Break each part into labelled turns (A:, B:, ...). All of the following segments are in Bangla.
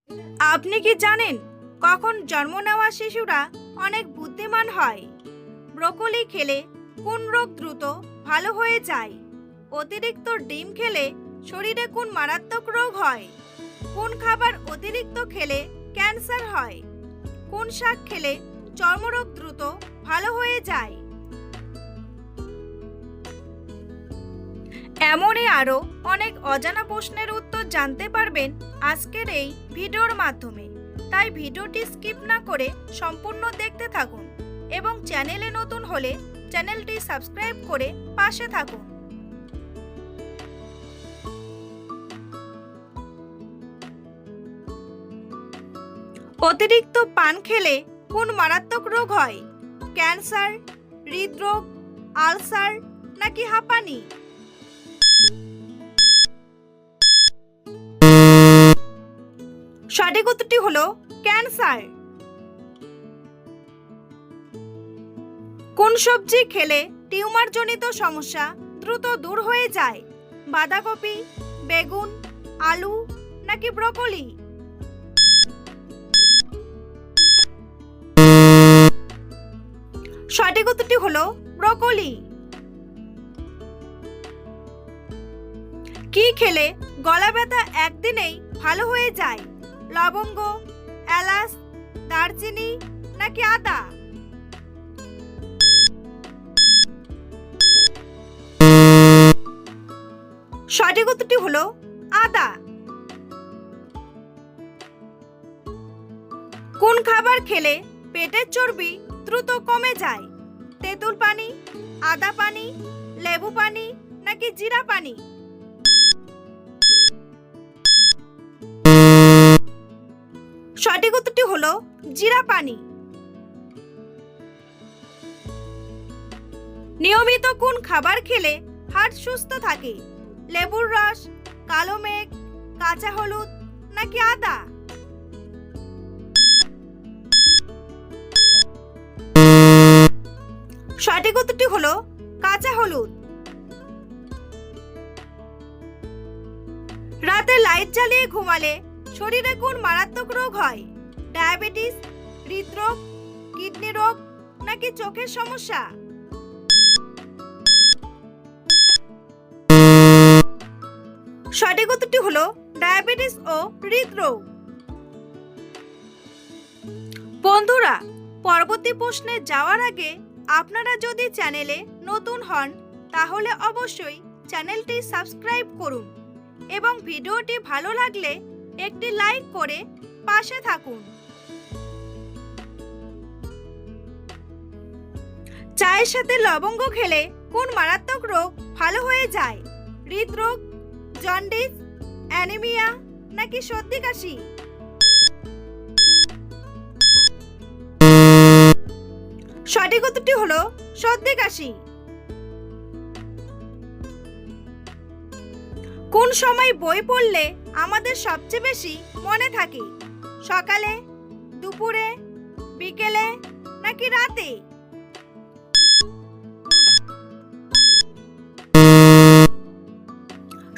A: আপনি কি জানেন কখন জন্ম নেওয়া শিশুরা অনেক বুদ্ধিমান হয়? ব্রোকলি খেলে কোন রোগ দ্রুত ভালো হয়ে যায়? অতিরিক্ত ডিম খেলে শরীরে কোন মারাত্মক রোগ হয়? কোন খাবার অতিরিক্ত খেলে ক্যান্সার হয়? কোন শাক খেলে চর্মরোগ দ্রুত ভালো হয়ে যায়? এমনই আরও অনেক অজানা প্রশ্নের উত্তর জানতে পারবেন আজকের এই ভিডিওর মাধ্যমে। তাই ভিডিওটি স্কিপ না করে সম্পূর্ণ দেখতে থাকুন এবং চ্যানেলে নতুন হলে চ্যানেলটি সাবস্ক্রাইব করে পাশে থাকুন। অতিরিক্ত পান খেলে কোন মারাত্মক রোগ হয়? ক্যান্সার, হৃদরোগ, আলসার নাকি হাঁপানি? সঠিক উত্তরটি হলো ক্যান্সার। কোন সবজি খেলে টিউমার জনিত সমস্যা দ্রুত দূর হয়ে যায়? বাঁধাকপি, বেগুন, আলু নাকি ব্রকলি? সঠিক উত্তরটি হলো ব্রকলি। কি খেলে গলা ব্যথা একদিনেই ভালো হয়ে যায়? লবঙ্গ, এলাচ, দারচিনি নাকি আদা? সঠিক উত্তরটি হলো আদা। কোন খাবার খেলে পেটের চর্বি দ্রুত কমে যায়? তেঁতুল পানি, আদা পানি, লেবু পানি নাকি জিরা পানি? সঠিক উত্তরটি হলো জিরা পানি। নিয়মিত কোন খাবার খেলে হার্ট সুস্থ থাকে? লেবুর রস, কালো মেঘ, কাঁচা হলুদ নাকি আদা? সঠিক উত্তরটি হলো কাঁচা হলুদ। রাতে লাইট জ্বালিয়ে ঘুমালে শরীরে কোন মারাত্মক রোগ হয়? ডায়াবেটিস, হৃদরোগ, কিডনি রোগ নাকি চোখের সমস্যা? সঠিক উত্তরটি হলো ডায়াবেটিস ও হৃদরোগ। বন্ধুরা, পরবর্তী প্রশ্নে যাওয়ার আগে আপনারা যদি চ্যানেলে নতুন হন তাহলে অবশ্যই চ্যানেলটি সাবস্ক্রাইব করুন এবং ভিডিওটি ভালো লাগলে একটি লাইক করে পাশে থাকুন। চায়ের সাথে লবঙ্গ খেলে কোন মারাত্মক রোগ ভালো হয়ে যায়? হৃদরোগ, জন্ডিস, অ্যানিমিয়া নাকি সর্দি কাশি? সঠিক উত্তরটি হলো সর্দি কাশি। কোন সময় বই পড়লে আমাদের সবচেয়ে বেশি মনে থাকে? সকালে, দুপুরে, বিকেলে নাকি রাতে?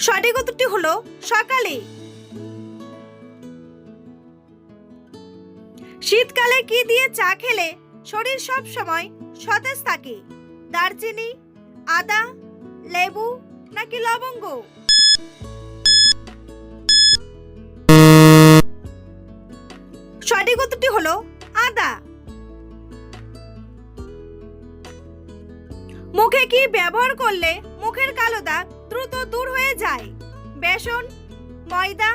A: সঠিক উত্তরটি হলো সকালে। শীতকালে কি দিয়ে চা খেলে শরীর সব সময় সতেজ থাকে? দারচিনি, আদা, লেবু নাকি লবঙ্গ? সঠিক উত্তরটি হলো আদা। মুখে কি ব্যবহার করলে মুখের কালো দাগ দ্রুত দূর হয়ে যায়? বেসন, ময়দা,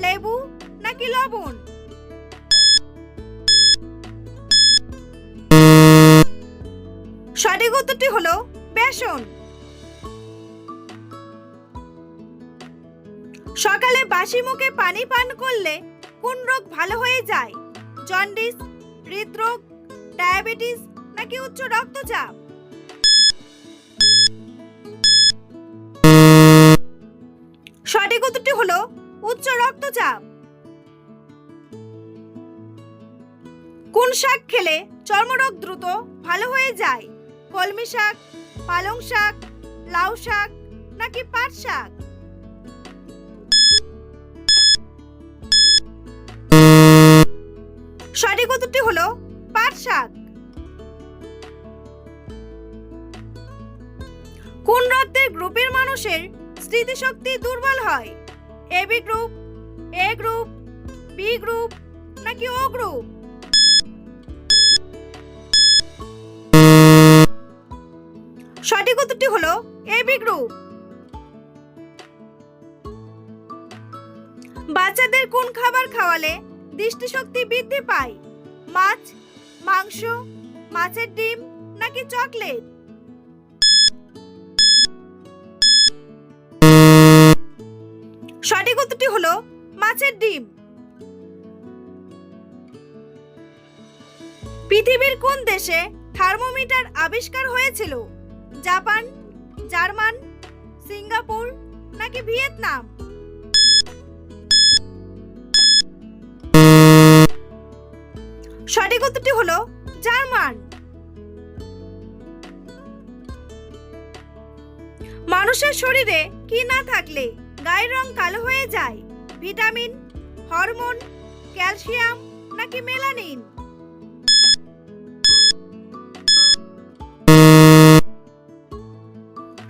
A: লেবু নাকি লবণ? সঠিক উত্তরটি হলো বেসন। সকালে বাসি মুখে পানি পান করলে কোন রোগ ভালো হয়ে যায়? জন্ডিস, হৃদরোগ, ডায়াবেটিস নাকি উচ্চ রক্তচাপ? সঠিক উত্তরটি হলো উচ্চ রক্তচাপ। কোন শাক খেলে চর্মরোগ দ্রুত ভালো হয়ে যায়? কলমি শাক, পালং শাক, লাউ শাক নাকি পাট শাক? সঠিক উত্তরটি হলো পাট শাক। কোন রক্তের গ্রুপের মানুষের স্মৃতিশক্তি দুর্বল হয়? এবি গ্রুপ, এ গ্রুপ, বি গ্রুপ নাকি ও গ্রুপ? সঠিক উত্তরটি হলো এবি গ্রুপ। বাচ্চাদের কোন খাবার খাওয়ালে দৃষ্টিশক্তি বৃদ্ধি পায়? মাছ, মাংস, মাছের ডিম নাকি চকলেট? সঠিক উত্তরটি হলো মাছের ডিম। পৃথিবীর কোন দেশে থার্মোমিটার আবিষ্কার হয়েছিল? জাপান, জার্মান, সিঙ্গাপুর নাকি ভিয়েতনাম? সঠিক উত্তরটি হলো জার্মান। মানুষের শরীরে কি না থাকলে গায়ের রং কালো হয়ে যায়? ভিটামিন, হরমোন, ক্যালসিয়াম নাকি মেলানিন?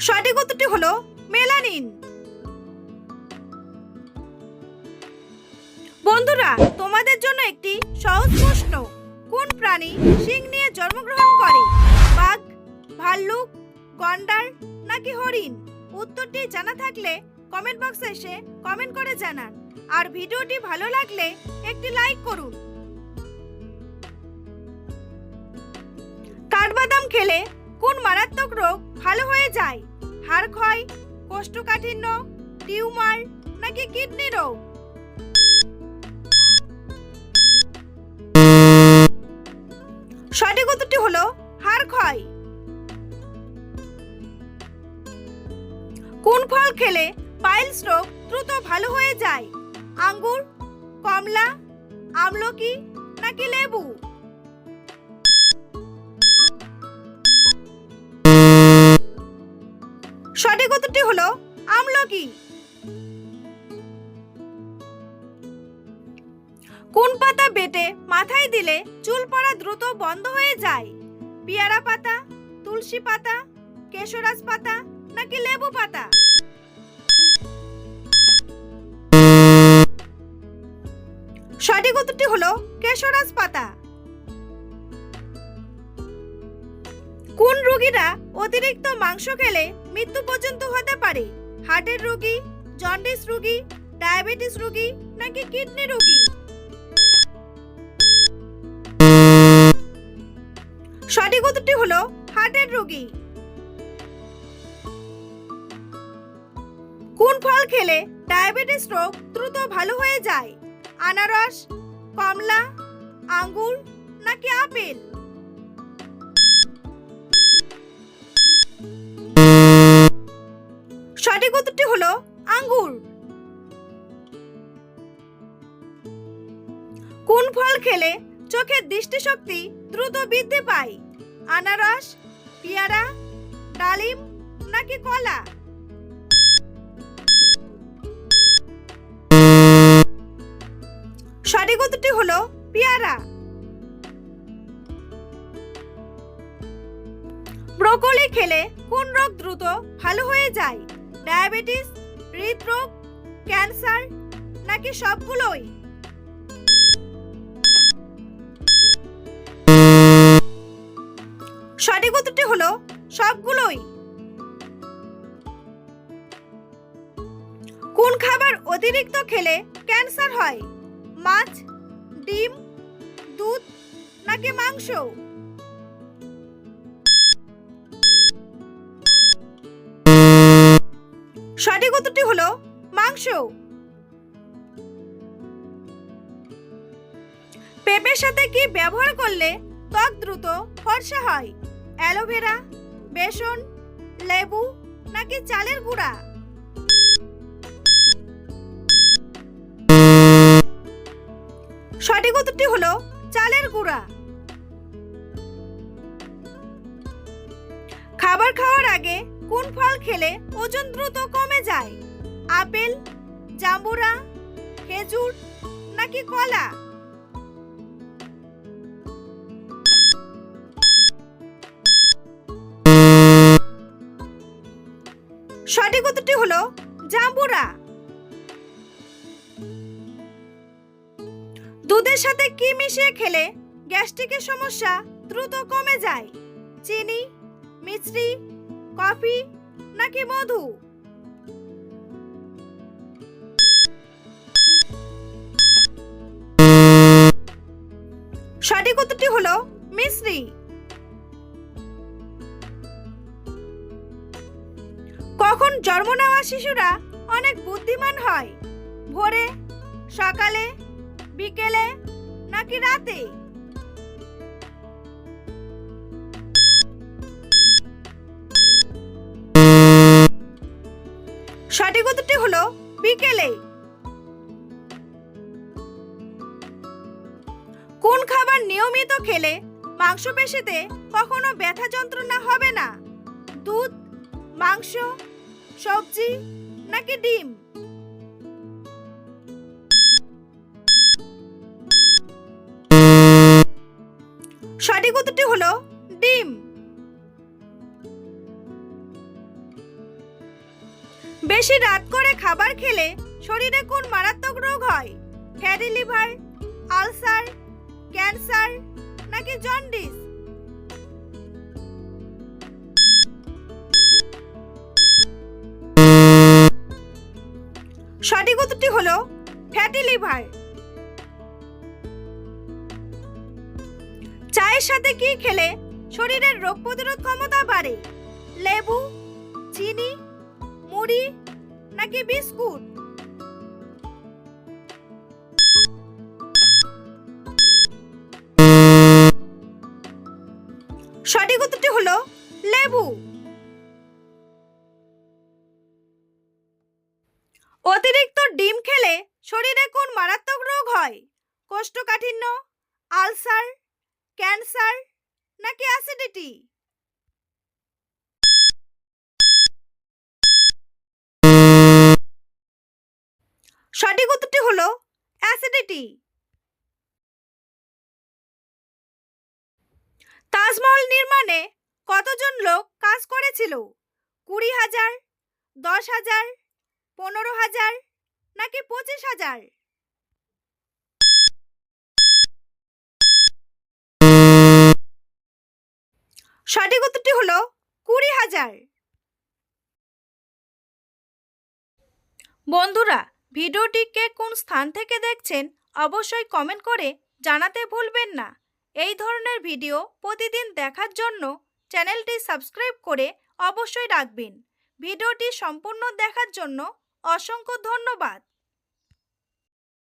A: সঠিক উত্তরটি হলো মেলানিন। বন্ধুরা, তোমাদের জন্য একটি সহজ প্রশ্ন। কোন প্রাণী শিং নিয়ে জন্মগ্রহণ করে? বাঘ, ভাল্লুক, গন্ডার নাকি হরিণ? উত্তরটি জানা থাকলে কমেন্ট বক্সে এসে কমেন্ট করে জানান। আর ভিডিওটি ভালো লাগলে একটি লাইক করুন। কাঠবাদাম খেলে কোন মারাত্মক রোগ ভালো হয়ে যায়? হাড় ক্ষয়, কোষ্ঠকাঠিন্য, টিউমার নাকি কিডনি রোগ? সঠিক উত্তরটি হলো হাড় ক্ষয়। কোন ফল খেলে পাইলস রোগ দ্রুত ভালো হয়ে যায়? আঙ্গুর, কমলা, আমলকি নাকি লেবু? সঠিক উত্তরটি হলো আমলকি। কোন পাতা বেটে মাথায় দিলে চুল পড়া দ্রুত বন্ধ হয়ে যায়? পেয়ারা পাতা, তুলসী পাতা, কেশরাজ পাতা নাকি লেবু পাতা? সঠিক উত্তরটি হলো কেশরাজ পাতা। কোন রোগীরা অতিরিক্ত মাংস খেলে মৃত্যু পর্যন্ত হতে পারে? হার্টের রোগী, জন্ডিস রোগী, ডায়াবেটিস রোগী নাকি কিডনি রোগী? সঠিক উত্তরটি হলো হার্টের রোগী। কোন ফল খেলে ডায়াবেটিস রোগ দ্রুত ভালো হয়ে যায়? আনারস, কমলা, আঙ্গুর নাকি আপেল? সঠিক উত্তরটি হলো আঙ্গুর। কোন ফল খেলে চোখের দৃষ্টিশক্তি দ্রুত বৃদ্ধি পায়? আনারস, পেয়ারা, ডালিম নাকি কলা? সঠিক উত্তরটি হলো পেয়ারা। ব্রোকলি খেলে কোন রোগ দ্রুত ভালো হয়ে যায়? ডায়াবেটিস, হৃদরোগ, ক্যান্সার নাকি সবগুলোই? সঠিক উত্তরটি হলো সবগুলোই। কোন খাবার অতিরিক্ত খেলে ক্যান্সার হয়? মাছ, ডিম, দুধ নাকি মাংস? সঠিক উত্তরটি হলো মাংস। পেঁপের সাথে কি ব্যবহার করলে ত্বক দ্রুত ফর্সা হয়? অ্যালোভেরা, বেসন, লেবু নাকি চালের গুঁড়া? সঠিক উত্তরটি হলো চালের গুঁড়া। খাবার খাওয়ার আগে কোন ফল খেলে ওজন দ্রুত কমে যায়? আপেল, জাম্বুরা, খেজুর নাকি কলা? সঠিক উত্তরটি হলো জাম্বুরা। দুধের সাথে কি মিশিয়ে খেলে গ্যাস্ট্রিকের সমস্যা দ্রুত কমে যায়? চিনি, মিশ্রি, কফি নাকি মধু? সঠিক উত্তরটি হলো মিশ্রি। কখন জন্ম নেওয়া শিশুরা অনেক বুদ্ধিমান হয়? ভোরে, সকালে, বিকেলে নাকি রাতে? সঠিক উত্তরটি হলো বিকেলে। কোন খাবার নিয়মিত খেলে মাংসপেশিতে কখনো ব্যথা যন্ত্রণা হবে না? দুধ, মাংস, সবজি নাকি ডিম? সঠিক উত্তরটি হলো ডিম। বেশি রাত করে খাবার খেলে শরীরে কোন মারাত্মক রোগ হয়? ফ্যাটি লিভার, আলসার, ক্যান্সার নাকি জন্ডিস? সঠিক উত্তরটি হলো ফ্যাটি লিভার। চায়ের সাথে কি খেলে শরীরের রোগ প্রতিরোধ ক্ষমতা বাড়ে? লেবু, চিনি, মুড়ি নাকি বিস্কুট? সঠিক উত্তরটি হলো লেবু। অতিরিক্ত ডিম খেলে শরীরে কোন মারাত্মক রোগ হয়? কোষ্ঠকাঠিন্য, আলসার, ক্যান্সার নাকি অ্যাসিডিটি? সঠিক উত্তরটি হলো অ্যাসিডিটি। তাজমহল নির্মাণে কতজন লোক কাজ করেছিল? 20,000, 10,000, 15,000 নাকি 25,000? সঠিক উত্তরটি হলো 20,000। বন্ধুরা, ভিডিওটিকে কোন স্থান থেকে দেখছেন অবশ্যই কমেন্ট করে জানাতে ভুলবেন না। এই ধরনের ভিডিও প্রতিদিন দেখার জন্য চ্যানেলটি সাবস্ক্রাইব করে অবশ্যই রাখবেন। ভিডিওটি সম্পূর্ণ দেখার জন্য অসংখ্য ধন্যবাদ।